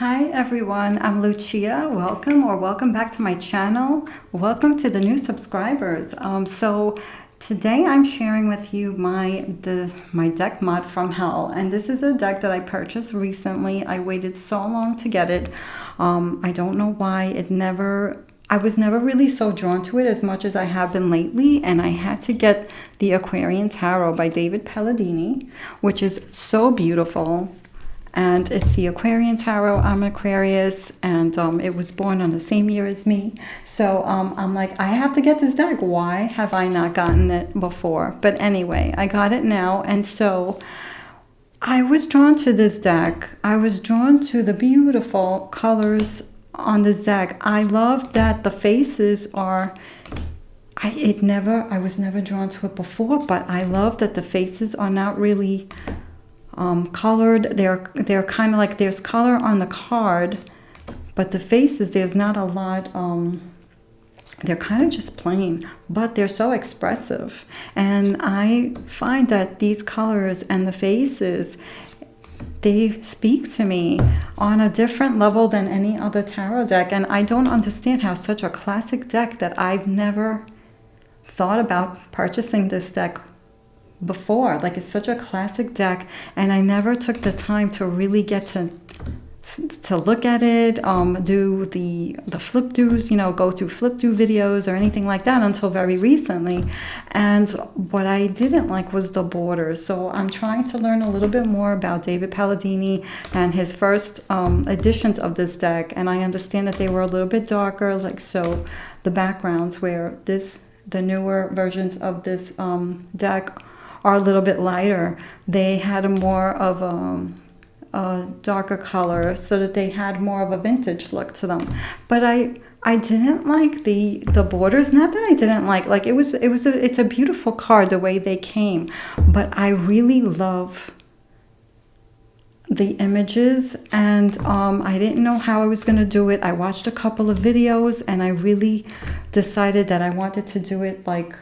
Hi everyone, I'm Lucia. Welcome back to my channel. Welcome to the new subscribers. So today I'm sharing with you my deck mod from hell, and this is a deck that I purchased recently. I waited so long to get it. I don't know why I was never really so drawn to it as much as I have been lately, and I had to get the Aquarian Tarot by David Palladini, which is so beautiful. And it's the Aquarian Tarot. I'm an Aquarius, and it was born on the same year as me. So I'm like, I have to get this deck. Why have I not gotten it before? But anyway, I got it now. And so I was drawn to this deck. I was drawn to the beautiful colors on this deck. I love that the faces are... I was never drawn to it before, but I love that the faces are not really... colored. They're kind of like, there's color on the card, but the faces, there's not a lot. They're kind of just plain, but they're so expressive, and I find that these colors and the faces, they speak to me on a different level than any other tarot deck. And I don't understand how such a classic deck that I've never thought about purchasing this deck before. Like, it's such a classic deck, and I never took the time to really get to look at it, do the flip throughs, go through flip through videos or anything like that until very recently. And what I didn't like was the borders. So I'm trying to learn a little bit more about David Palladini and his first editions of this deck, and I understand that they were a little bit darker, like, so the backgrounds, where the newer versions of this deck are a little bit lighter. They had a more of a darker color, so that they had more of a vintage look to them. But I didn't like the borders. Not that I didn't like it's a beautiful card the way they came, but I really love the images, and I didn't know how I was going to do it. I watched a couple of videos, and I really decided that I wanted to do it like,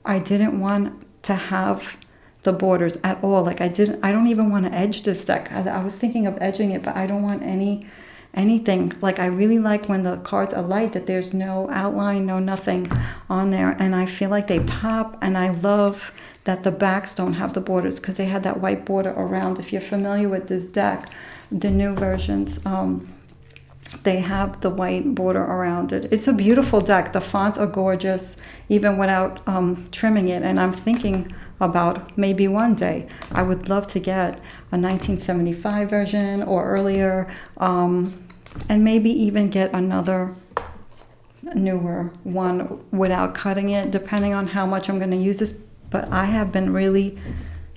I didn't want to have the borders at all. Like, I don't even want to edge this deck. I was thinking of edging it, but I don't want anything. Like, I really like when the cards are light, that there's no outline, no nothing on there, and I feel like they pop. And I love that the backs don't have the borders, because they had that white border around. If you're familiar with this deck, the new versions, they have the white border around it. It's a beautiful deck. The fonts are gorgeous, even without trimming it. And I'm thinking about maybe one day I would love to get a 1975 version or earlier, and maybe even get another newer one without cutting it, depending on how much I'm going to use this. But I have been really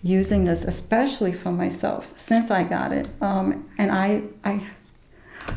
using this, especially for myself, since I got it. And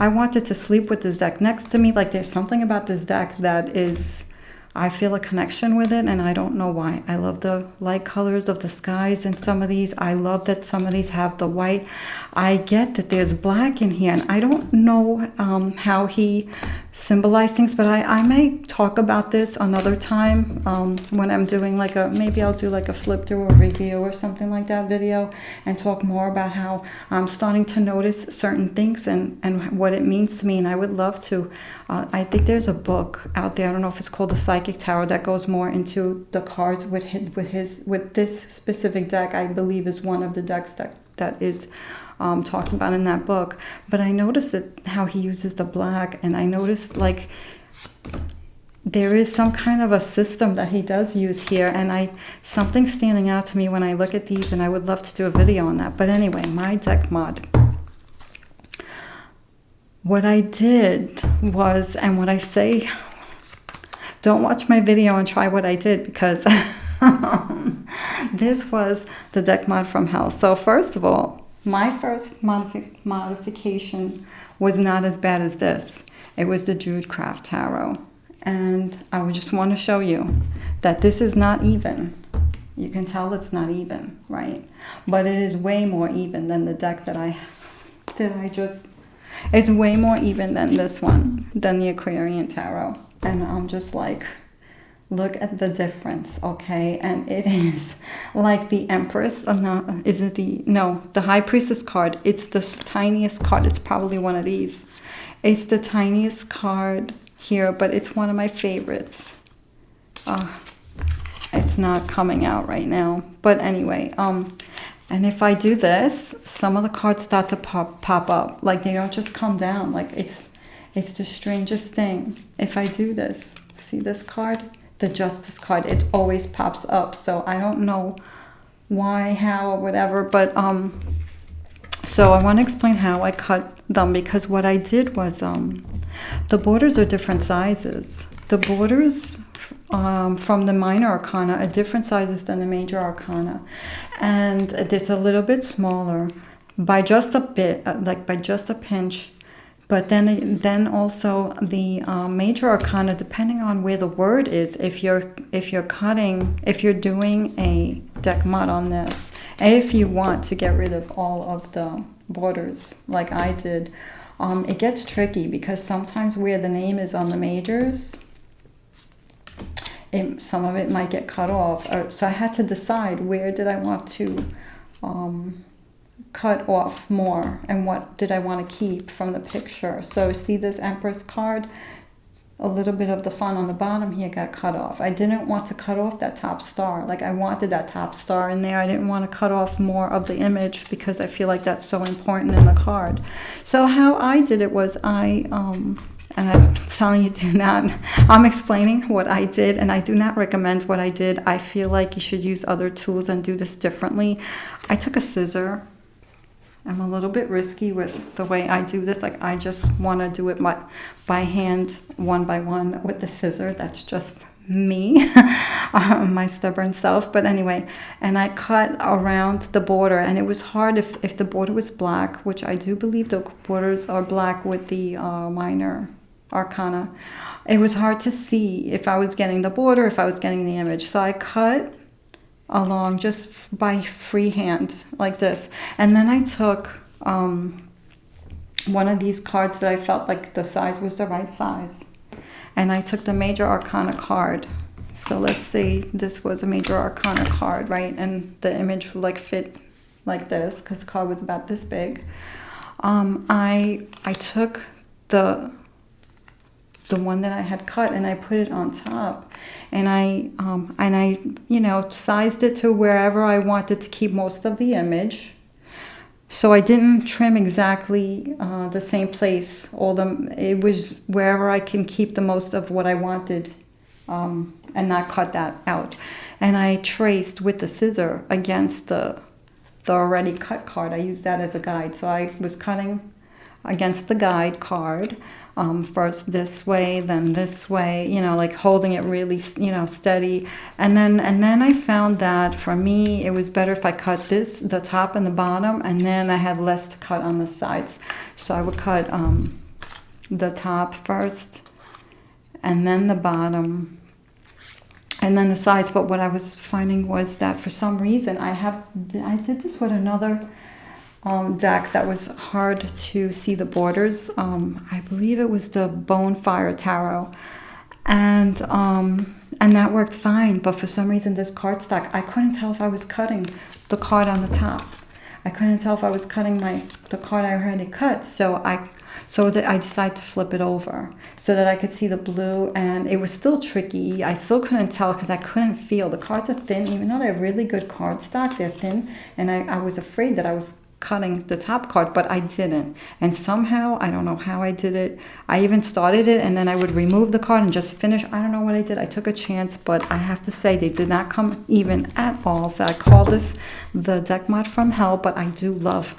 I wanted to sleep with this deck next to me. Like, there's something about this deck that is, I feel a connection with it, and I don't know why. I love the light colors of the skies in some of these. I love that some of these have the white. I get that there's black in here, and I don't know how he symbolized things, but I may talk about this another time when I'm doing like maybe I'll do like a flip through or review or something like that video, and talk more about how I'm starting to notice certain things and what it means to me. And I would love to, I think there's a book out there, I don't know if it's called The Psychic Tarot, that goes more into the cards with this specific deck. I believe is one of the decks that is talking about in that book. But I noticed that how he uses the black, and I noticed like there is some kind of a system that he does use here, and something's standing out to me when I look at these, and I would love to do a video on that. But anyway, my deck mod. What I did was, and what I say, don't watch my video and try what I did, because this was the deck mod from hell. So first of all, my first modification was not as bad as this. It was the Judecraft Tarot. And I would just want to show you that this is not even. You can tell it's not even, right? But it is way more even than the deck it's way more even than this one, than the Aquarian Tarot. And I'm just like, Look at the difference, okay? And it is like the Empress, is it the High Priestess card. It's the tiniest card. It's probably one of these. It's the tiniest card here, but it's one of my favorites. It's not coming out right now. But anyway, and if I do this, some of the cards start to pop up. Like they don't just come down. Like it's the strangest thing. If I do this, see this card? The Justice card, it always pops up. So I don't know why, how, or whatever, but so I want to explain how I cut them, because what I did was the borders are different sizes. The borders from the minor arcana are different sizes than the major arcana, and it's a little bit smaller by just a bit, like by just a pinch. But then also the major arcana, depending on where the word is, if you're doing a deck mod on this, if you want to get rid of all of the borders like I did, it gets tricky, because sometimes where the name is on the majors, some of it might get cut off. So I had to decide where did I want to cut off more, and what did I want to keep from the picture. So see this Empress card, a little bit of the fun on the bottom here got cut off. I didn't want to cut off that top star. Like I wanted that top star in there. I didn't want to cut off more of the image, because I feel like that's so important in the card. So how I did it was and I'm telling you, I'm explaining what I did, and I do not recommend what I did. I feel like you should use other tools and do this differently. I took a scissor. I'm a little bit risky with the way I do this. Like I just want to do it by hand, one by one with the scissor. That's just me, my stubborn self. But anyway, and I cut around the border, and it was hard if the border was black, which I do believe the borders are black with the minor arcana. It was hard to see if I was getting the border, if I was getting the image. So I cut along just by freehand like this, and then I took one of these cards that I felt like the size was the right size, and I took the major arcana card. So let's say this was a major arcana card, right? And the image would like fit like this, because the card was about this big. I took the one that I had cut, and I put it on top, and I sized it to wherever I wanted to keep most of the image. So I didn't trim exactly the same place. It was wherever I can keep the most of what I wanted, and not cut that out. And I traced with the scissor against the already cut card. I used that as a guide. So I was cutting against the guide card. First this way, then this way, like holding it really, steady. And then I found that for me, it was better if I cut the top and the bottom, and then I had less to cut on the sides. So I would cut the top first, and then the bottom, and then the sides. But what I was finding was that for some reason, I did this with another deck that was hard to see the borders. I believe it was the Bonfire Tarot, and that worked fine. But for some reason, this cardstock, I couldn't tell if I was cutting the card on the top. I couldn't tell if I was cutting the card I already cut. So I decided to flip it over so that I could see the blue, and it was still tricky. I still couldn't tell because I couldn't feel. The cards are thin, even though they're really good cardstock, they're thin, and I was afraid that I was cutting the top card, but I didn't. And somehow, I don't know how I did it. I even started it, and then I would remove the card and just finish. I don't know what I did. I took a chance, but I have to say they did not come even at all. So I call this the deck mod from hell, but I do love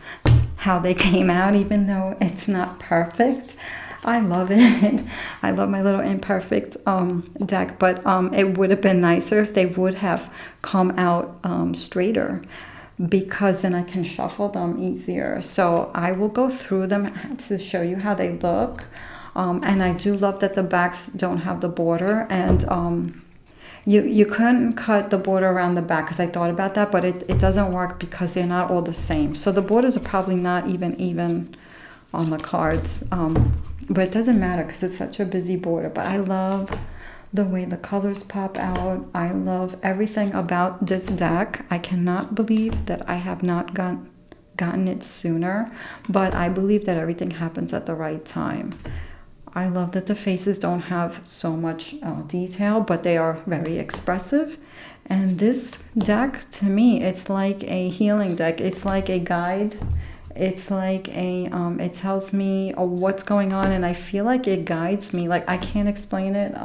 how they came out, even though it's not perfect. I love it. I love my little imperfect deck, but it would have been nicer if they would have come out straighter, because then I can shuffle them easier. So I will go through them to show you how they look. And I do love that the backs don't have the border, and you couldn't cut the border around the back, because I thought about that, but it doesn't work because they're not all the same. So the borders are probably not even on the cards, but it doesn't matter because it's such a busy border. But I love the way the colors pop out. I love everything about this deck. I cannot believe that I have not gotten it sooner, but I believe that everything happens at the right time. I love that the faces don't have so much detail, but they are very expressive. And this deck, to me, it's like a healing deck. It's like a guide. It's like a, it tells me what's going on, and I feel like it guides me. Like, I can't explain it.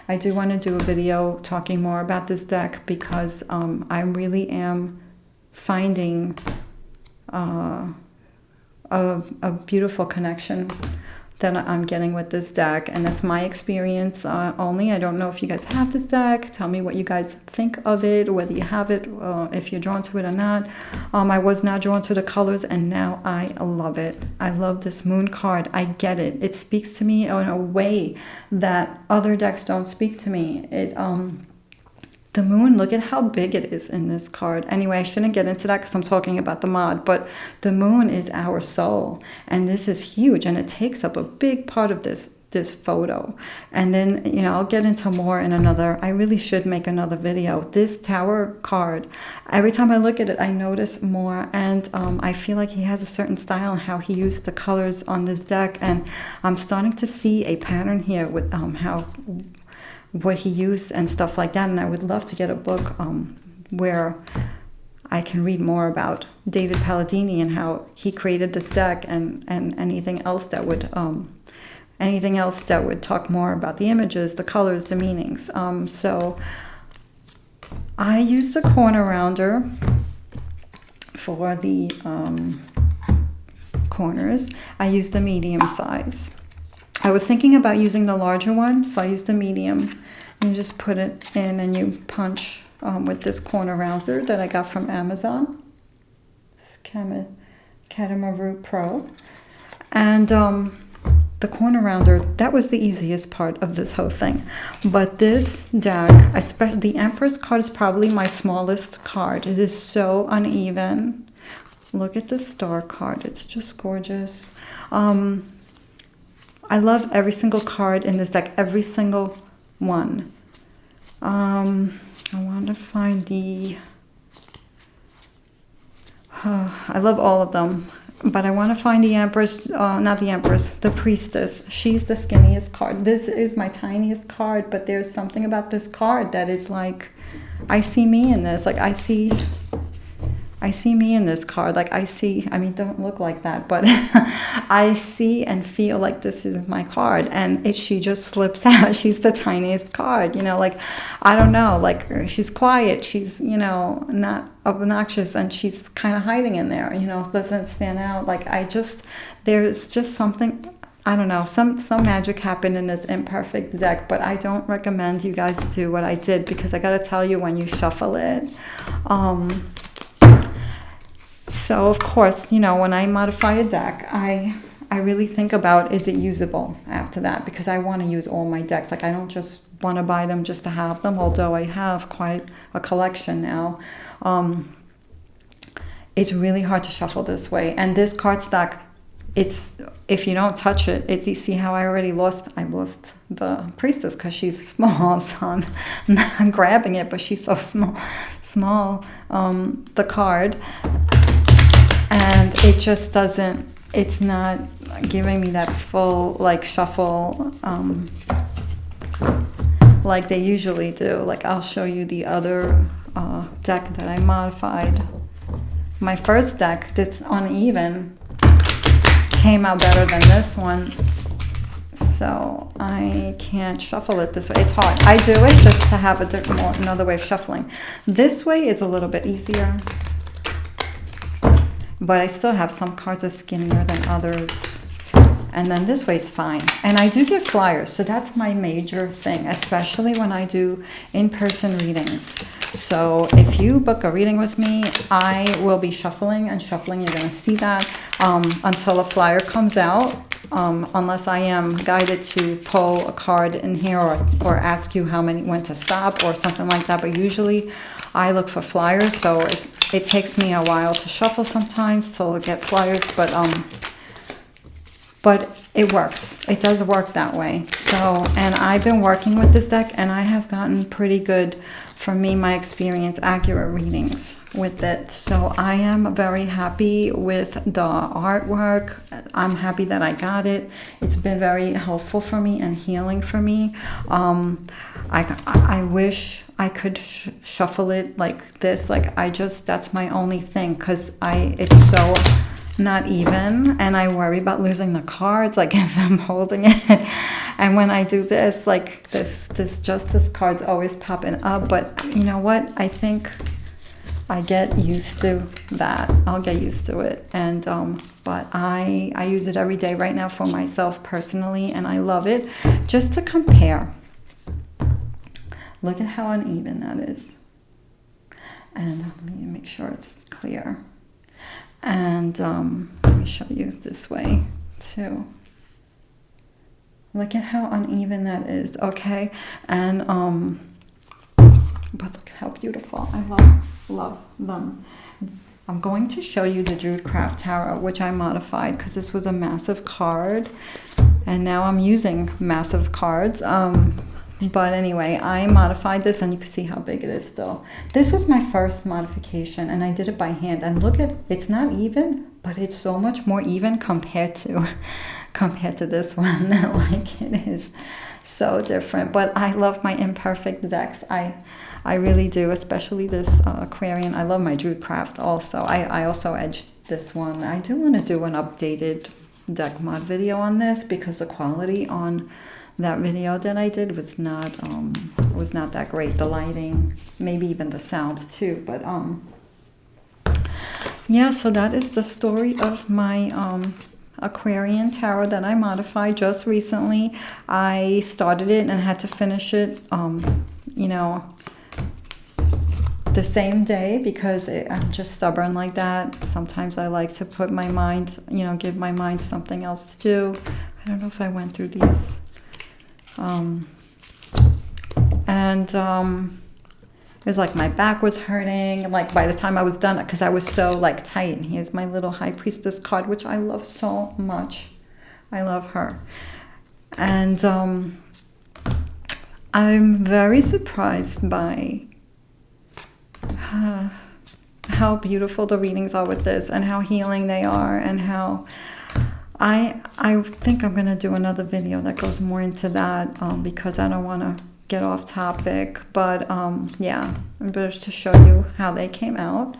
I do want to do a video talking more about this deck because I really am finding a beautiful connection that I'm getting with this deck, and that's my experience only. I don't know if you guys have this deck. Tell me what you guys think of it, whether you have it, if you're drawn to it or not. I was not drawn to the colors, and now I love it. I love this moon card. I get it. It speaks to me in a way that other decks don't speak to me. The moon, look at how big it is in this card. Anyway, I shouldn't get into that because I'm talking about the mod, but the moon is our soul, and this is huge, and it takes up a big part of this photo. And then, you know, I'll get into more in another, I really should make another video. This Tower card, every time I look at it, I notice more, and I feel like he has a certain style in how he used the colors on this deck, and I'm starting to see a pattern here with what he used and stuff like that. And I would love to get a book where I can read more about David Palladini and how he created this deck, and anything else that would talk more about the images, the colors, the meanings. So I used a corner rounder for the corners. I used a medium size. I was thinking about using the larger one, so I used a medium. You just put it in and you punch with this corner rounder that I got from Amazon. This Cadama Root Pro. And the corner rounder, that was the easiest part of this whole thing. But this deck, especially the Empress card, is probably my smallest card. It is so uneven. Look at the star card. It's just gorgeous. I love every single card in this deck, every single one. I want to find I love all of them, but I want to find the Empress, not the Empress, the Priestess. She's the skinniest card. This is my tiniest card, but there's something about this card that is like, I see me in this. Like, I see me in this card. Like, I mean, don't look like that, but I see and feel like this is my card, and she just slips out. She's the tiniest card, you know, like, I don't know, like, she's quiet, she's, you know, not obnoxious, and she's kind of hiding in there, you know, doesn't stand out. Like, there's just something, I don't know, some magic happened in this imperfect deck, but I don't recommend you guys do what I did, because I gotta tell you, when you shuffle it, so of course, you know, when I modify a deck, I really think about, is it usable after that? Because I want to use all my decks. Like, I don't just want to buy them just to have them, although I have quite a collection now. It's really hard to shuffle this way. And this card stock, if you don't touch it, you see how I lost the Priestess because she's small, so I'm not grabbing it, but she's so small, the card. And it just doesn't, it's not giving me that full, like, shuffle like they usually do. Like, I'll show you the other deck that I modified. My first deck that's uneven came out better than this one. So I can't shuffle it this way. It's hard. I do it just to have another way of shuffling. This way is a little bit easier. But I still have some cards are skinnier than others. And then this way is fine. And I do get flyers, so that's my major thing, especially when I do in-person readings. So if you book a reading with me, I will be shuffling and shuffling. You're going to see that until a flyer comes out, unless I am guided to pull a card in here or ask you when to stop or something like that. But usually I look for flyers, so it takes me a while to shuffle sometimes to get flyers, but but it works. It does work that way. So, and I've been working with this deck, and I have gotten pretty good, for me, my experience, accurate readings with it. So I am very happy with the artwork. I'm happy that I got it. It's been very helpful for me and healing for me. I wish I could shuffle it like this. Like, that's my only thing, because it's so not even, and I worry about losing the cards, like if I'm holding it. And when I do this, like this justice card's always popping up. But you know what? I think I get used to that. I'll get used to it. And but I use it every day right now for myself personally, and I love it. Just to compare. Look at how uneven that is. And let me make sure it's clear. And let me show you this way too. Look at how uneven that is, okay? And but look at how beautiful. I love them. I'm going to show you the Judecraft Tarot, which I modified because this was a massive card, and now I'm using massive cards. But anyway, I modified this, and you can see how big it is still. This was my first modification, and I did it by hand. And look at, it's not even, but it's so much more even compared to this one. Like, it is so different. But I love my imperfect decks. I really do, especially this Aquarian. I love my Judecraft also. I also edged this one. I do want to do an updated deck mod video on this, because the quality on that video that I did was not that great. The lighting, maybe even the sounds too. But yeah, so that is the story of my Aquarian tarot that I modified just recently. I started it and had to finish it, you know, the same day, because I'm just stubborn like that. Sometimes I like to put my mind, you know, give my mind something else to do. I don't know if I went through these. It was like my back was hurting, like by the time I was done, because I was so like tight. And here's my little High Priestess card, which I love so much. I love her. And I'm very surprised by how beautiful the readings are with this, and how healing they are, and how I think I'm going to do another video that goes more into that, because I don't want to get off topic. But yeah, I'm better to show you how they came out,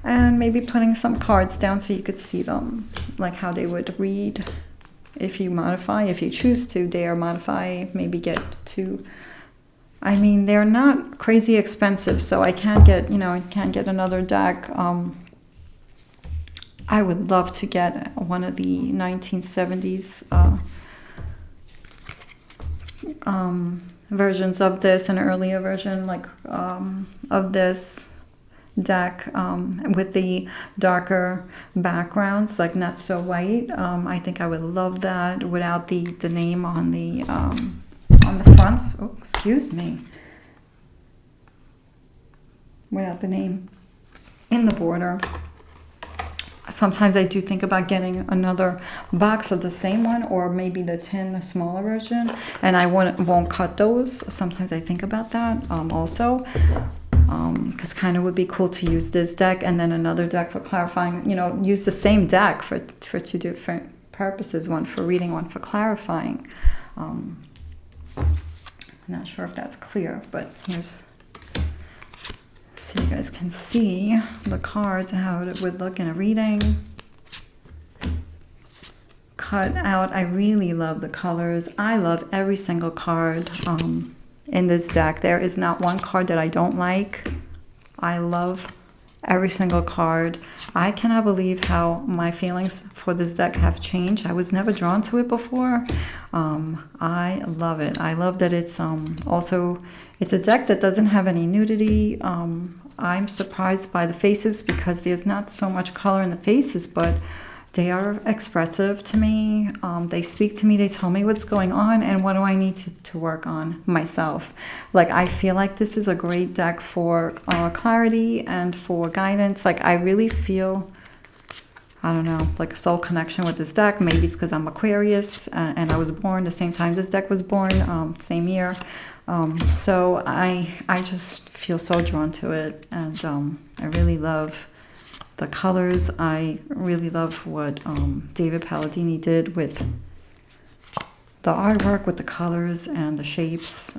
and maybe putting some cards down so you could see them, like how they would read if you modify, if you choose to dare modify, maybe get to, I mean, they're not crazy expensive, so I can't get, you know, I can't get another deck. I would love to get one of the 1970s versions of this, an earlier version like of this deck, with the darker backgrounds, like not so white. I think I would love that without the name on the fronts. Oh, excuse me. Without the name in the border. Sometimes I do think about getting another box of the same one, or maybe the tin, a smaller version, and I won't cut those. Sometimes I think about that also, because kind of would be cool to use this deck and then another deck for clarifying, you know, use the same deck for two different purposes, one for reading, one for clarifying. I'm not sure if that's clear, but here's, so you guys can see the cards, how it would look in a reading. Cut out. I really love the colors. I love every single card in this deck. There is not one card that I don't like. I love every single card. I cannot believe how my feelings for this deck have changed. I was never drawn to it before. I love it. I love that it's also, it's a deck that doesn't have any nudity. I'm surprised by the faces, because there's not so much color in the faces, but they are expressive to me. They speak to me. They tell me what's going on and what do I need to work on myself. Like, I feel like this is a great deck for clarity and for guidance. Like, I really feel I don't know, like a soul connection with this deck. Maybe it's because I'm Aquarius and I was born the same time this deck was born, same year. So I just feel so drawn to it, and I really love the colors. I really love what David Palladini did with the artwork, with the colors and the shapes.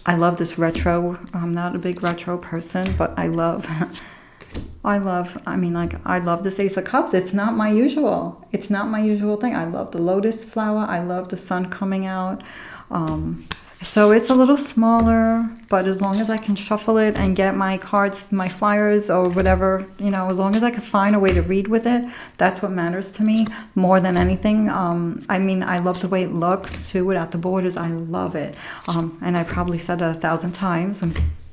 I love this retro. I'm not a big retro person, but I love I love this Ace of Cups. It's not my usual thing. I love the lotus flower. I love the sun coming out. So it's a little smaller, but as long as I can shuffle it and get my cards, my flyers or whatever, you know, as long as I can find a way to read with it, that's what matters to me more than anything. I mean, I love the way it looks too without the borders. I love it. And I probably said it 1,000 times,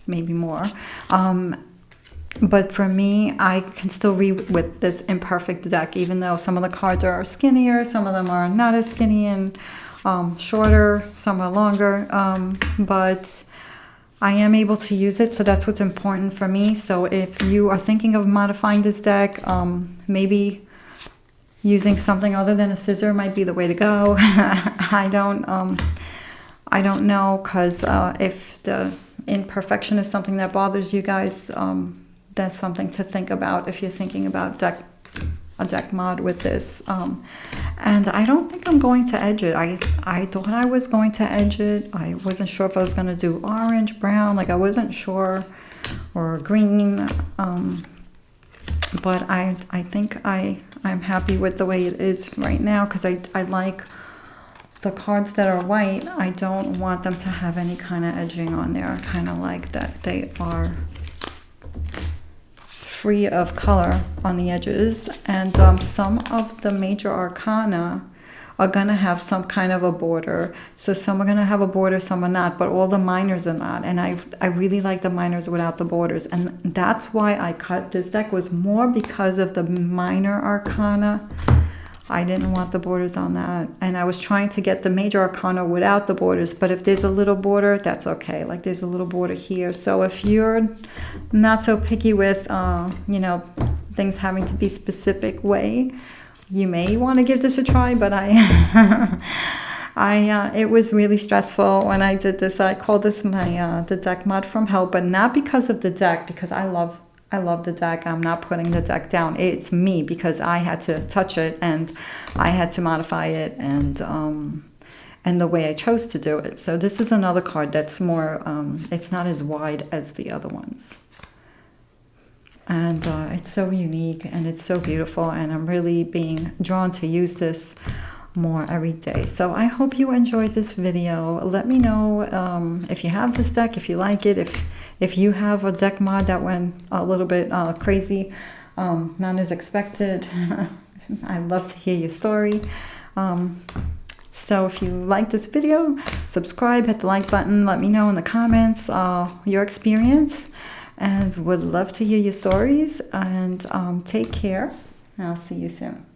maybe more. But for me, I can still read with this imperfect deck, even though some of the cards are skinnier, some of them are not as skinny and shorter, some are longer, but I am able to use it, so that's what's important for me. So if you are thinking of modifying this deck, maybe using something other than a scissor might be the way to go. I don't know, because if the imperfection is something that bothers you guys, that's something to think about if you're thinking about a deck mod with this. And I don't think I'm going to edge it. I thought I was going to edge it. I wasn't sure if I was going to do orange, brown, like I wasn't sure, or green. But I think I'm happy with the way it is right now, because I like the cards that are white. I don't want them to have any kind of edging on there. I kind of like that they are free of color on the edges, and some of the major arcana are going to have some kind of a border. So some are going to have a border, some are not, but all the minors are not. And I really like the minors without the borders, and that's why I cut this deck, was more because of the minor arcana. I didn't want the borders on that, and I was trying to get the major arcana without the borders, but if there's a little border, that's okay. Like there's a little border here. So if you're not so picky with you know, things having to be specific way, you may want to give this a try. But it was really stressful when I did this. I call this my the deck mod from hell, but not because of the deck, because I love the deck. I'm not putting the deck down. It's me, because I had to touch it and I had to modify it, and the way I chose to do it. So this is another card that's more, it's not as wide as the other ones. And it's so unique and it's so beautiful, and I'm really being drawn to use this more every day. So I hope you enjoyed this video. Let me know if you have this deck, if you like it, if you have a deck mod that went a little bit crazy, not as expected. I'd love to hear your story. So if you like this video, subscribe, hit the like button, let me know in the comments your experience, and would love to hear your stories. And take care. I'll see you soon.